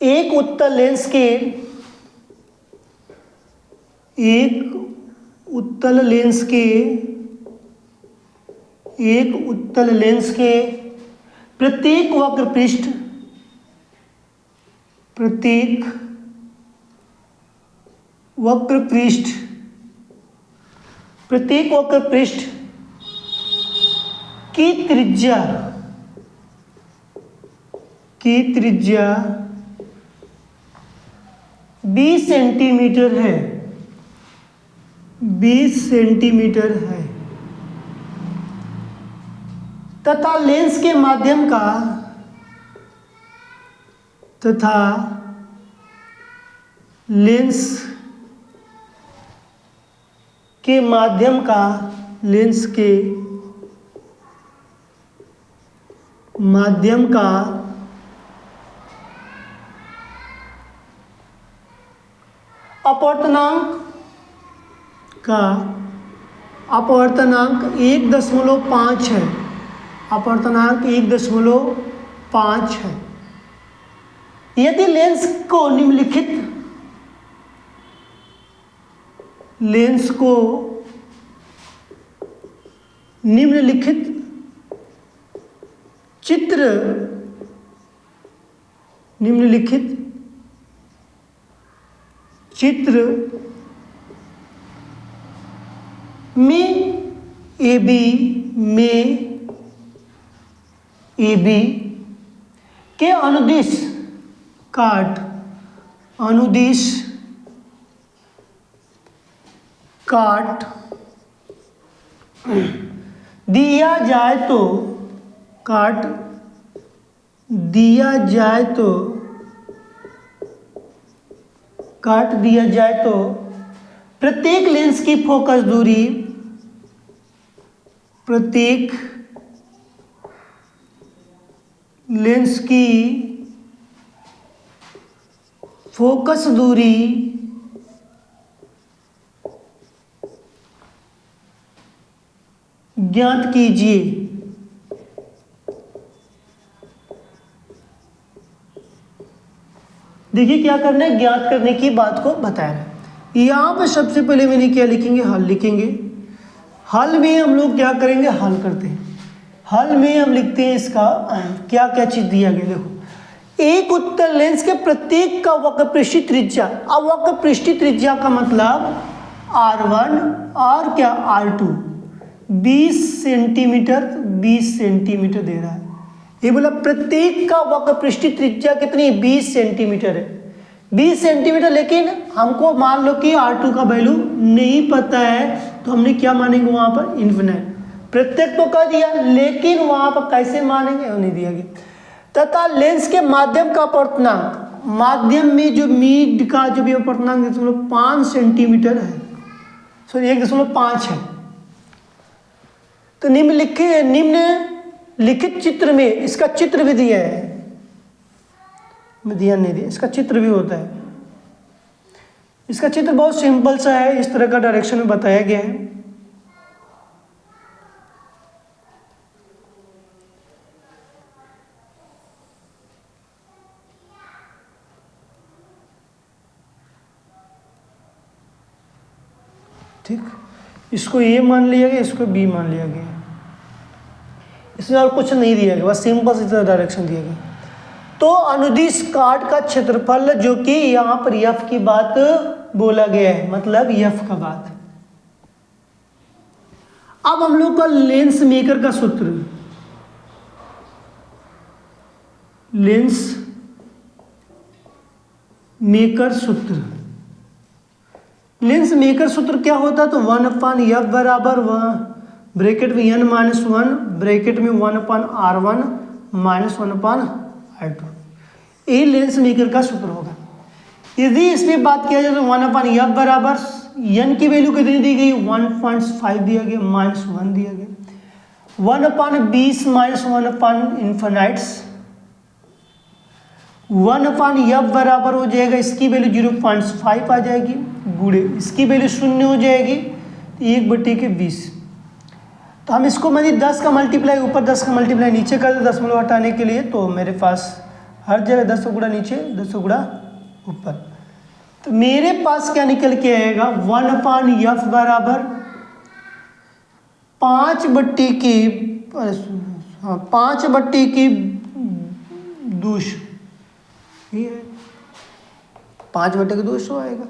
एक उत्तल लेंस के प्रत्येक वक्र पृष्ठ की त्रिज्या 20 सेंटीमीटर है, 20 सेंटीमीटर है, तथा लेंस के माध्यम का अपवर्तनांक 1.5 है, अपवर्तनांक 1.5 है। यदि लेंस को निम्नलिखित चित्र में ए बी के अनुदिश काट दिया जाए तो प्रत्येक लेंस की फोकस दूरी ज्ञात कीजिए। देखिए क्या करना है, ज्ञात करने की बात को बताया है। यहाँ पर सबसे पहले मैंने क्या लिखेंगे, हल लिखेंगे। हल में हम लोग क्या करेंगे, हल करते हैं। हल में हम लिखते हैं इसका क्या क्या चीज दिया गया। देखो, एक उत्तल लेंस के प्रत्येक का वक्रपृष्ठीय त्रिज्या, अब वक्रपृष्ठीय त्रिज्या का मतलब R1 और क्या R2 20 सेंटीमीटर दे रहा है। ये बोला प्रत्येक का वक्रपृष्ठीय त्रिज्या कितनी, 20 सेंटीमीटर है। 20 सेंटीमीटर, लेकिन हमको मान लो कि R2 का वैल्यू नहीं पता है, तो हमने क्या मानेंगे वहां पर, इन्फिनाइट। प्रत्येक तो कह दिया, लेकिन वहां पर कैसे मानेंगे वो नहीं दिया गया। तथा लेंस के माध्यम का अपवर्तनांक, माध्यम में जो मीड का जो भी अपवर्तनांक 1.5 सेंटीमीटर है, सॉरी 1.5 है। तो निम्नलिखित चित्र में इसका चित्र भी दिया है, मैं ध्यान नहीं दिया, इसका चित्र भी होता है। इसका चित्र बहुत सिंपल सा है, इस तरह का डायरेक्शन में बताया गया है। ठीक, इसको ए मान लिया गया, इसको बी मान लिया गया। इसमें और कुछ नहीं दिया गया, बस सिंपल सी तरह डायरेक्शन दिया गया। तो अनुदिश काट का क्षेत्रफल, जो कि यहाँ पर एफ की बात बोला गया है, मतलब एफ का बात। अब हम लोग का लेंस मेकर का सूत्र, लेंस मेकर सूत्र, लेंस मेकर सूत्र क्या होता, तो 1/f बराबर ब्रैकेट में n-1 ब्रैकेट में 1/r1 माइनस 1/r2, ये लेंस मेकर का सूत्र होगा। यदि इसमें बात किया जाए तो 1/f बराबर n की वैल्यू कितनी दी गई, 1.5 दिया गया, -1 दिया गया। 1/20 माइनस 1/इन्फिनाइट्स, 1/f बराबर हो जाएगा, इसकी वैल्यू 0.5 आ जाएगी, गुणे इसकी वैल्यू 0 हो जाएगी, 1/20। तो हम इसको मैंने 10 का मल्टीप्लाई ऊपर 10 का मल्टीप्लाई नीचे कर दे, दशमलव हटाने के लिए। तो मेरे पास हर जगह 10 गुणा नीचे 10 गुणा ऊपर, तो मेरे पास क्या निकल के आएगा, 1/f बराबर 5/200, 5/200 आएगा।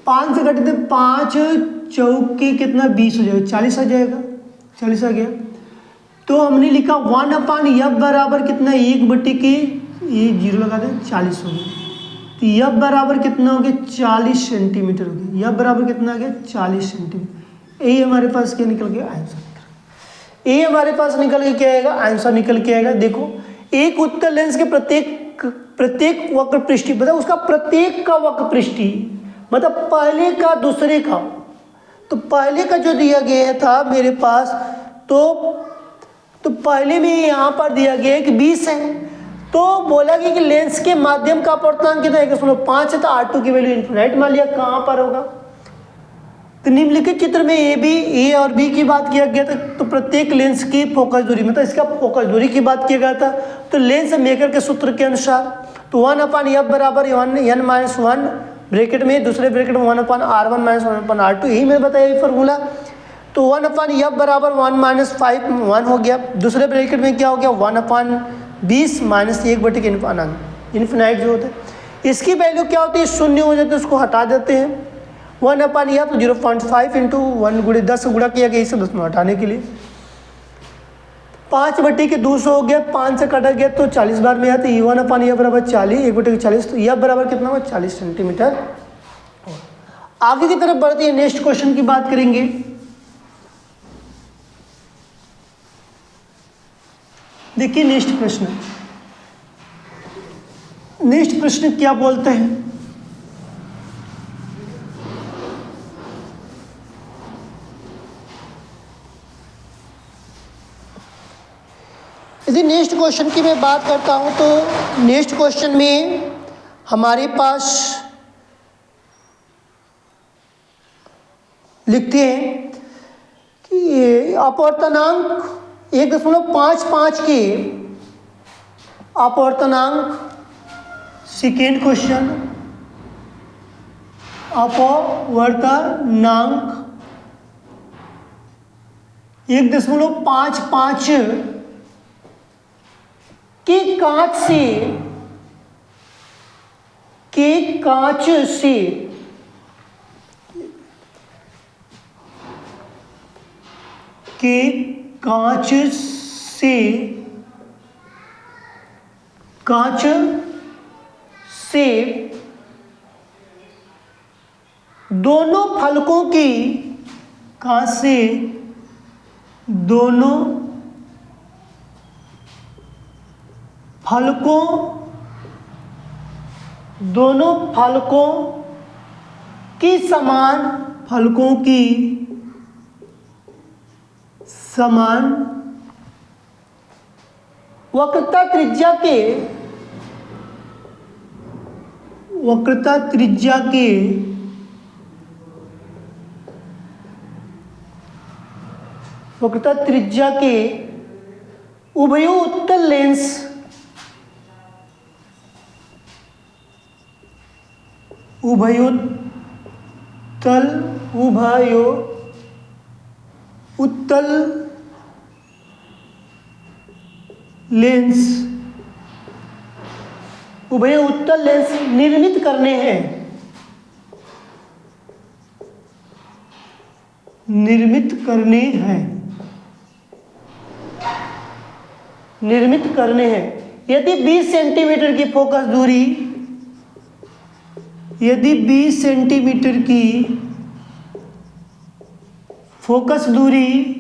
5 से घटते 5 चौके कितना 20 हो जाएगा, 40 आ जाएगा, 40 आ गया। तो हमने लिखा 1/f बराबर कितना, 1/0 लगा दें, 40 हो गया। तो f बराबर कितना हो गया, 40 सेंटीमीटर हो गया। f बराबर कितना आ गया, 40 सेंटीमीटर। ये हमारे पास क्या निकल गया, आंसर। ये हमारे पास निकल के क्या आएगा, आंसर निकल के आएगा। देखो, एक उत्तल लेंस के प्रत्येक वक्र पृष्ठीय, मतलब उसका प्रत्येक का वक्र पृष्ठीय, मतलब पहले का दूसरे का। तो पहले का जो दिया गया था मेरे पास, तो पहले में यहाँ पर दिया गया है कि 20 है, तो बोला गया कि लेंस के माध्यम का अपवर्तनांक कितना है, 1.5 है, तो R2 की वैल्यू इन्फिनाइट मान लिया। कहाँ पर होगा, तो निम्नलिखित चित्र में ए और बी की बात किया गया था। तो प्रत्येक लेंस की फोकस दूरी, मतलब इसका फोकस दूरी की बात किया गया था। तो लेंस मेकर के सूत्र के अनुसार, तो 1/f बराबर n-1 ब्रैकेट में, दूसरे ब्रैकेट में 1/r1 माइनस 1/r2, यही मैंने बताया ये फॉर्मूला। तो 1/f बराबर 1-5 हो गया। दूसरे ब्रैकेट में क्या हो गया, 1/20 माइनस 1/, इन्फिनाइट जो होता है। इसकी वैल्यू क्या होती है, शून्य हो जाती है, उसको हटा देते हैं। 1/, तो 0.5 इंटू 1 गुणे 10 गुणा किया गया इसे 10 में हटाने के लिए। 5/200 हो गया, 5 से कटा गया तो 40 बार में आते। 1/, बराबर 40, 1/40, तो यह बराबर कितना हुआ, 40 सेंटीमीटर। आगे की तरफ बढ़ते हैं, नेक्स्ट क्वेश्चन की बात करेंगे। देखिए नेक्स्ट प्रश्न, नेक्स्ट प्रश्न क्या बोलते हैं, यदि नेक्स्ट क्वेश्चन की मैं बात करता हूं तो नेक्स्ट क्वेश्चन में हमारे पास लिखते हैं कि अपवर्तनांक 1.55 के अपवर्तनांक, सेकेंड क्वेश्चन, अपवर्तनांक 1.55 के कांच से कांच से दोनों फलकों की, कांच से दोनों फलकों की समान वक्रता त्रिज्या के उभयोत्तल लेंस उभयोत्तल लेंस निर्मित करने हैं, यदि 20 सेंटीमीटर की फोकस दूरी, यदि 20 सेंटीमीटर की फोकस दूरी,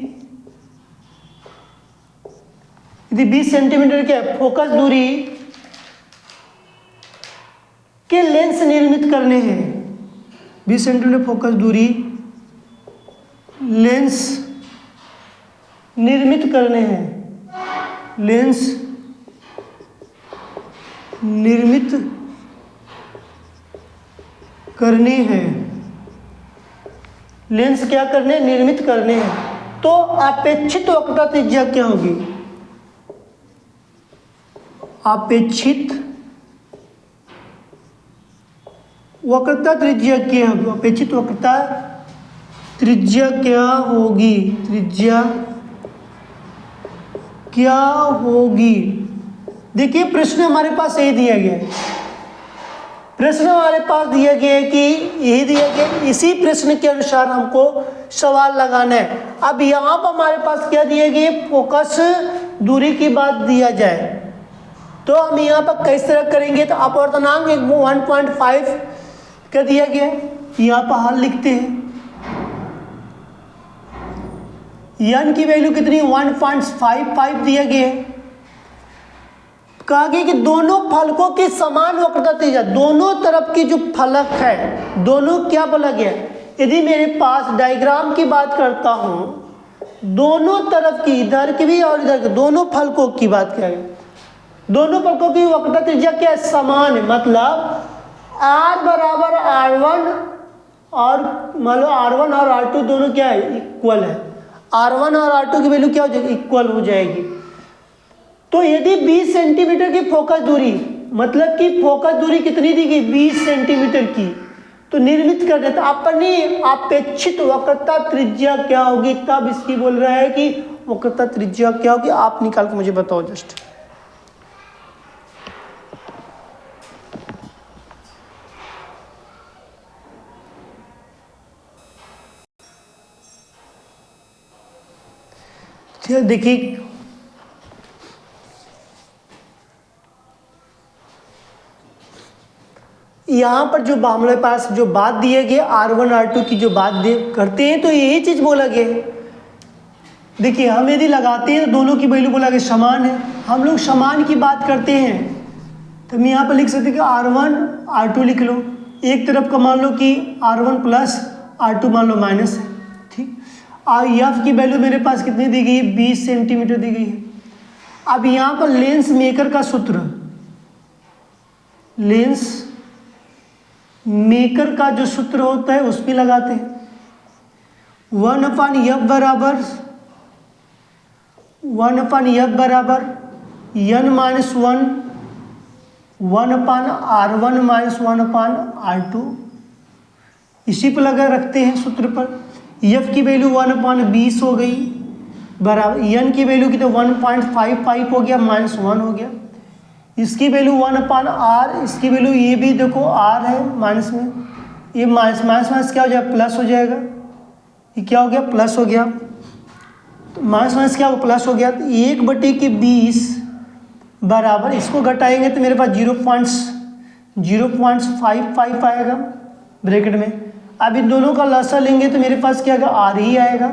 यदि 20 सेंटीमीटर के फोकस दूरी के लेंस निर्मित करने हैं, 20 सेंटीमीटर फोकस दूरी लेंस निर्मित करने हैं, लेंस निर्मित करने हैं, लेंस क्या करने, निर्मित करने हैं, तो अपेक्षित वक्रता त्रिज्या क्या होगी, अपेक्षित वक्रता त्रिज्या क्या होगी, अपेक्षित वक्रता त्रिज्या क्या होगी। देखिए प्रश्न हमारे पास यही दिया गया है, प्रश्न हमारे पास दिया गया है कि यही दिया गया, इसी प्रश्न के अनुसार हमको सवाल लगाना है। अब यहाँ पर हमारे पास क्या दिया गया, फोकस दूरी की बात दिया जाए तो हम यहाँ पर किस तरह करेंगे, तो अपवर्तनांक 1.5 का दिया गया, यहाँ पर हल लिखते हैं। n की वैल्यू कितनी, 1.55 दिया गया है। कहा गया कि दोनों फलकों की समान वक्रता त्रिज्या, दोनों तरफ की जो फलक है, दोनों क्या बोला गया, यदि मेरे पास डायग्राम की बात करता हूं, दोनों तरफ की, इधर की भी और इधर की, दोनों फलकों की बात किया गया, दोनों फलकों की वक्रता त्रिज्या क्या है, समान है। मतलब R बराबर R1 और मान लो R1 और R2 दोनों क्या है, इक्वल है। R1 और R2 की वैल्यू क्या हो जाएगी, इक्वल हो जाएगी। तो यदि 20 सेंटीमीटर की फोकस दूरी, मतलब कि फोकस दूरी कितनी दी गई, 20 सेंटीमीटर की, तो निर्मित कर देता अपनी अपेक्षित वक्रता त्रिज्या क्या होगी, तब इसकी बोल रहा है कि वक्रता त्रिज्या क्या होगी, आप निकाल के मुझे बताओ जस्ट। ठीक है, देखिए यहाँ पर जो हमारे पास जो बात दी है कि R1 R2 की जो बात करते हैं तो यही चीज़ बोला गया है। देखिए हम यदि लगाते हैं तो दोनों की वैल्यू बोला गया समान है, हम लोग समान की बात करते हैं तो हम यहाँ पर लिख सकते हैं कि R1 R2 लिख लो। एक तरफ का मान लो कि R1 प्लस R2 मान लो माइनस है, ठीक। और एफ की वैल्यू मेरे पास कितनी दी गई है, 20 सेंटीमीटर दी गई है। अब यहाँ पर लेंस मेकर का सूत्र, लेंस मेकर का जो सूत्र होता है उस पर लगाते हैं। 1/f बराबर n minus 1 1/r1 minus 1/r2, इसी पर लगा रखते हैं सूत्र पर। f की वैल्यू 1/20 हो गई बराबर n की वैल्यू की तो 1.55 हो गया माइनस 1 हो गया। इसकी वैल्यू 1/r, इसकी वैल्यू ये भी देखो r है माइनस में, ये माइनस माइनस क्या हो जाएगा प्लस हो जाएगा, ये क्या हो गया प्लस हो गया, तो माइनस माइनस क्या हो प्लस हो गया। तो 1/20 बराबर इसको घटाएंगे तो मेरे पास 0.55 आएगा ब्रैकेट में। अब इन दोनों का लसा लेंगे तो मेरे पास क्या आएगा r ही आएगा,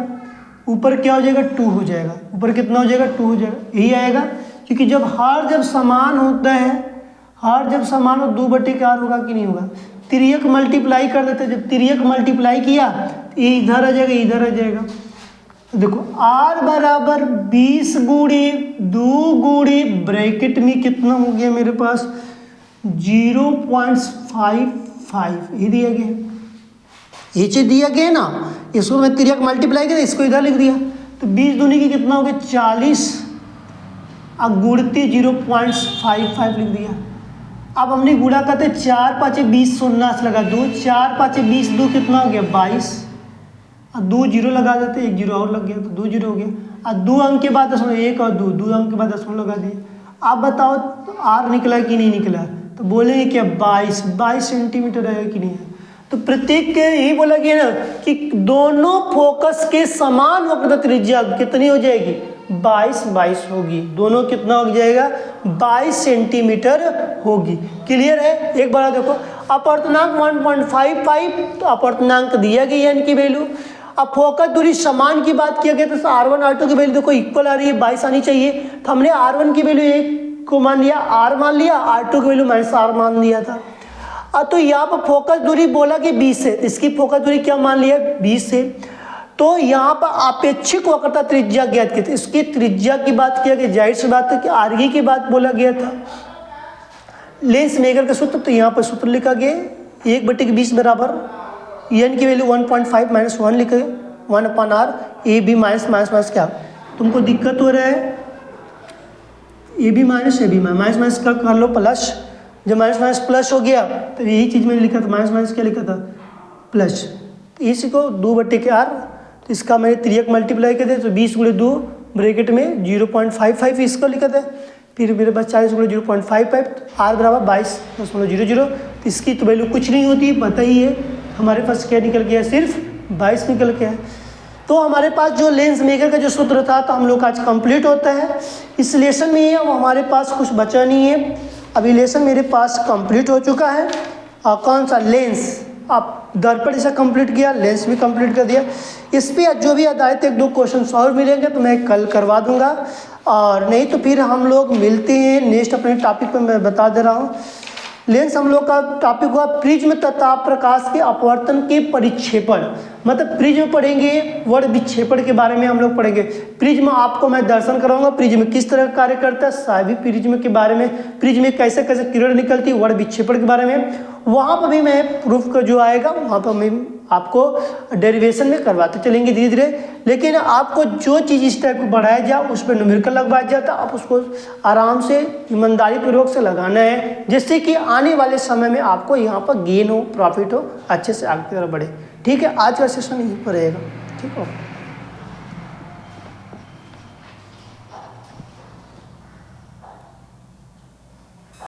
ऊपर क्या हो जाएगा 2 हो जाएगा, ऊपर कितना हो जाएगा 2 हो जाएगा, यही आएगा। क्योंकि जब जब समान होता है, जब समान हो 2/r होगा कि नहीं होगा। तिर्यक मल्टीप्लाई कर देते हैं, जब तिर्यक मल्टीप्लाई किया तो ये इधर आ जाएगा इधर आ जाएगा। तो देखो r बराबर 20 गुणी 2 गुणी ब्रैकेट में कितना हो गया मेरे पास 0.55, ये दिया गया, ये चीज दिया गया ना। इसको मैं तिर्यक मल्टीप्लाई किया, इसको इधर लिख दिया तो 20 दूनी की कितना हो गया 40, अब गुणती 0.55 लिख दिया। अब हमने गुणा करते 4×5 20 शून्य से लगा 2, 4×5 20 2 कितना हो गया 22, अब 2 जीरो लगा देते, 1 जीरो और लग गया तो 2 जीरो हो गया। अब 2 अंक के बाद 1 और 2 अंक के बाद 10 लगा दिए। आप बताओ तो r निकला कि नहीं निकला, तो बोलेंगे क्या 22 सेंटीमीटर है कि नहीं है। तो प्रत्येक के यही बोला गया ना कि दोनों फोकस के समान वक्रता त्रिज्या कितनी हो जाएगी 22 होगी, दोनों कितना हो जाएगा 22 सेंटीमीटर होगी। क्लियर है। एक बार देखो अपवर्तनांक 1.55, तो अपवर्तनांक दिया गया n की वैल्यू। अब फोकस दूरी समान की बात किया गया तो R1 R2 की वैल्यू देखो इक्वल आ रही है 22 आनी चाहिए, तो हमने R1 की वैल्यू 1 को मान लिया, R मान लिया, R2 की वैल्यू -R मान लिया था। अब तो यहाँ पर फोकस दूरी बोला कि 20 है, इसकी फोकस दूरी क्या मान लिया 20 है। तो यहाँ पर आपेक्षिक वक्रता त्रिज्या ज्ञात की थी, इसकी त्रिज्या की बात किया गया, जाहिर सी बात है कि आरगी की बात बोला गया था। लेंस मेकर का सूत्र, तो यहाँ पर सूत्र लिखा गया 1/20 बराबर n की वैल्यू 1.5 माइनस 1 लिखे 1/r, ए बी माइनस क्या तुमको दिक्कत हो रहा है, A B minus A B minus का कर लो प्लस, जब माइनस प्लस हो गया तो यही चीज़ मैंने लिखा था, माइनस क्या लिखा था प्लस, इसी को 2/r, तो इसका मैंने त्रियक मल्टीप्लाई कर दिया तो 20 × 2 ब्रैकेट में 0.55 इसको लिखा था। फिर मेरे पास 40 × 0.55, r बराबर 22.00, तो इसकी तो वैल्यू कुछ नहीं होती, पता ही है। हमारे पास क्या निकल गया सिर्फ 22 निकल गया है। तो हमारे पास जो लेंस मेकर का जो सूत्र था तो हम लोग आज कंप्लीट होता है। इस लेसन में हमारे पास कुछ बचा नहीं है, अभी लेसन मेरे पास कंप्लीट हो चुका है। और कौन सा लेंस, आप दर्पण जैसा कंप्लीट किया, लेंस भी कंप्लीट कर दिया। इस पर जो भी आधारित 1-2 क्वेश्चन और मिलेंगे तो मैं कल करवा दूंगा, और नहीं तो फिर हम लोग मिलते हैं नेक्स्ट अपने टॉपिक पर। मैं बता दे रहा हूँ लेंस हम लोग का टॉपिक हुआ प्रिज्म तथा प्रकाश के अपवर्तन के परिक्षेपण, मतलब प्रिज्म पढ़ेंगे, वर्ड विक्षेपण के बारे में हम लोग पढ़ेंगे। प्रिज्म आपको मैं दर्शन कराऊंगा, प्रिज्म किस तरह कार्य करता है, साभी प्रिज्म के बारे में, प्रिज्म में कैसे कैसे किरण निकलती है, वर्ड विक्षेपण के बारे में वहाँ पर भी मैं प्रूफ का जो आएगा वहाँ पर मैं आपको डेरिवेशन में करवाते चलेंगे धीरे धीरे। लेकिन आपको जो चीज़ इस टाइप को बढ़ाया जाए उस पर न्यूमेरिकल लगवाया जाए तो आप उसको आराम से ईमानदारी पूर्वक से लगाना है, जिससे कि आने वाले समय में आपको यहाँ पर गेन हो, प्रॉफिट हो, अच्छे से आगे की तरफ बढ़े। ठीक है, आज का सेशन यहीं पर रहेगा। ठीक है।